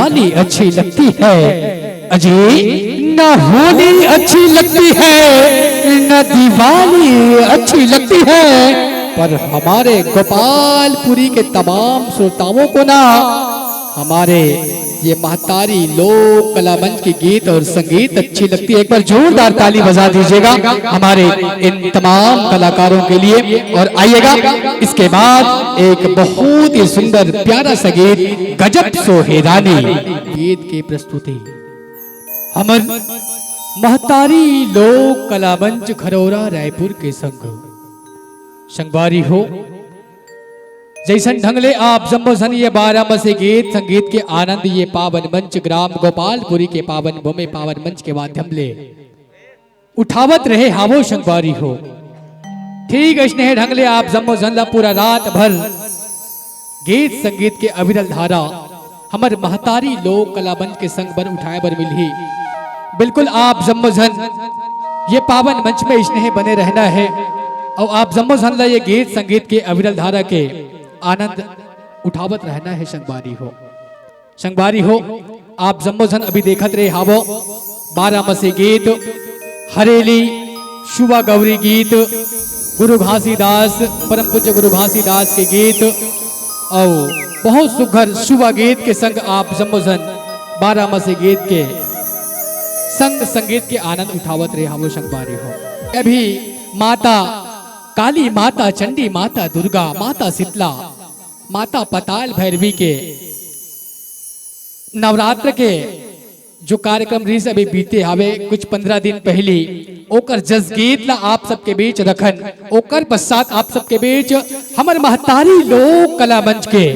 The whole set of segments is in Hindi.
दिवाली अच्छी लगती है अजी, न होली अच्छी लगती है न दिवाली अच्छी लगती है, पर हमारे गोपालपुरी के तमाम श्रोताओं को ना हमारे ये महतारी लोक कला मंच की गीत और संगीत अच्छी लगती है। एक बार जोरदार ताली बजा दीजिएगा हमारे इन तमाम कलाकारों के लिए। और आइएगा इसके बाद एक बहुत ही सुंदर प्यारा सा गीत गजब सोहेरानी गीत की प्रस्तुति हमर महतारी लोक कला मंच खरौरा रायपुर के संगवारी हो। जैसन ढंगले आप जम्बोसन ये 12 मसे गीत संगीत के आनंद ये पावन मंच ग्राम गोपालपुरी के पावन भूमि पावन मंच के माध्यम ले उठावत रहे हावो संगवारी हो। ठीक स्नेह ढंगले आप जम्बोसन ला पूरा रात भर गीत संगीत के अविरल धारा हमर महतारी लोक कला मंच के संग बर उठाए बर मिली। बिल्कुल आप जम्बोसन ये पावन मंच में स्नेह बने रहना है और आप जम्बोसन ला ये गीत संगीत के अविरल धारा के आनंद उठावत रहना है। संगवारी हो आप जम्बोसन अभी देखत रहे हावो 12 मसे गीत हरेली शुभा गौरी गीत गुरु घासीदास परम पूज्य गुरु घासीदास के गीत और बहुत सुघर शुभा गीत के संग आप जम्बोसन 12 मसे गीत के संग संगीत के आनंद उठावत रहे हावो। संगवारी हो अभी माता काली माता चंडी माता दुर्गा माता शीतला माता पताल भैरवी के नवरात्र के जो कार्यक्रम रीस अभी बीते हवे कुछ 15 दिन पहले ओकर जसगीत ला आप सबके बीच रखन। ओकर पश्चात आप सबके बीच हमर महतारी लोक कला मंच के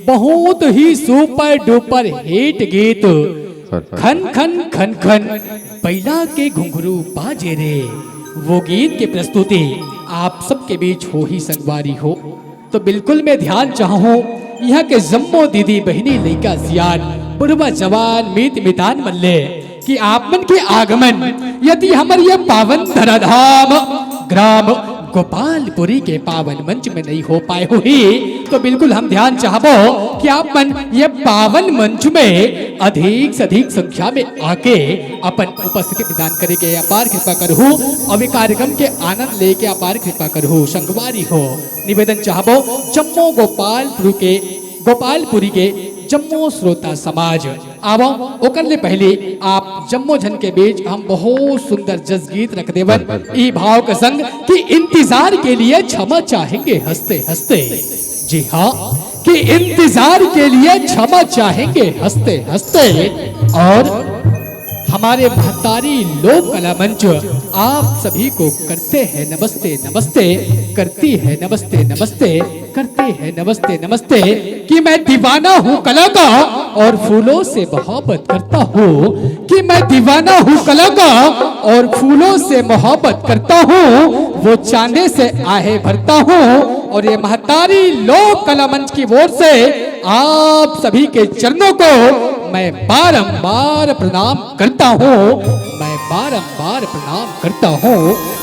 बहुत ही सुपर डुपर हिट गीत खन खन खन खन बैला के घुंघरू बाजे रे वो गीत की प्रस्तुति आप सबके बीच हो ही संगवारी हो। तो बिल्कुल मैं ध्यान चाहूं यहाँ के जम्मो दीदी बहनी लइका सियान बुढ़वा जवान मीत मितान मल्ले कि आप मन के आगमन यदि हमर ये पावन धराधाम ग्राम गोपालपुरी के पावन मंच में नहीं हो पाए हो ही तो बिल्कुल हम ध्यान चाहबो कि आप मन ये पावन मंच में अधिक से अधिक संख्या में आके अपन उपस्थिति प्रदान करे के अपार कृपा करहु और कार्यक्रम के आनंद लेके अपार कृपा करहु। संगवारी हो निवेदन चाहबो जम्मू गोपालपुरी के जम्मो श्रोता समाज आवो ओकर ले पहले आप जम्मो जन के बीच हम बहुत सुंदर जस गीत रख देवन ई भाव के संग कि इंतजार के लिए क्षमा चाहेंगे हंसते हंसते। जी हाँ कि इंतजार के लिए क्षमा चाहेंगे हंसते हंसते। और हमारे महतारी लोक कला मंच आप सभी को करते हैं नमस्ते नमस्ते करती है नमस्ते नमस्ते करते हैं नमस्ते नमस्ते कि मैं दीवाना हूँ कला का और फूलों से मोहब्बत करता हूँ कि मैं दीवाना हूँ कला का और फूलों से मोहब्बत करता हूँ वो चांदे से आहे भरता हूँ। और ये महतारी लोक कला मंच की ओर से आप सभी के चरणों को मैं बारंबार प्रणाम करता हूँ मैं बारंबार प्रणाम करता हूँ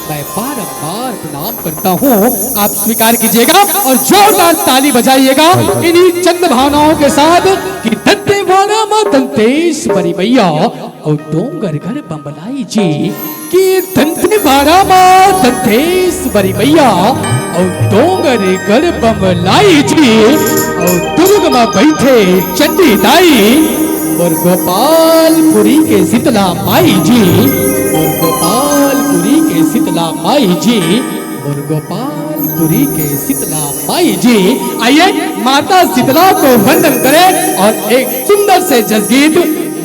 मैं बारंबार प्रणाम करता हूँ। आप स्वीकार कीजिएगा और जोरदार ताली बजाइएगा इन्हीं चंद भावनाओं के साथ कि दंते वाला मां दंतेश बरी मैया और डोंगर घर बम्बलाई जी कि दंते वाला मां दंतेश बरी मैया और डोंगर घर बम्बलाई जी और दुर्ग में बैठे चंडी दाई और गोपालपुरी के शीतला माई जी और गोपालपुरी के शीतला माई जी और गोपालपुरी के शीतला माई जी। आइए माता शीतला को वंदन करें और एक सुंदर से जसगीत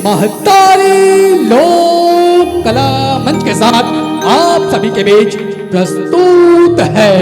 महतारी लोक कला मंच के साथ आप सभी के बीच प्रस्तुत है।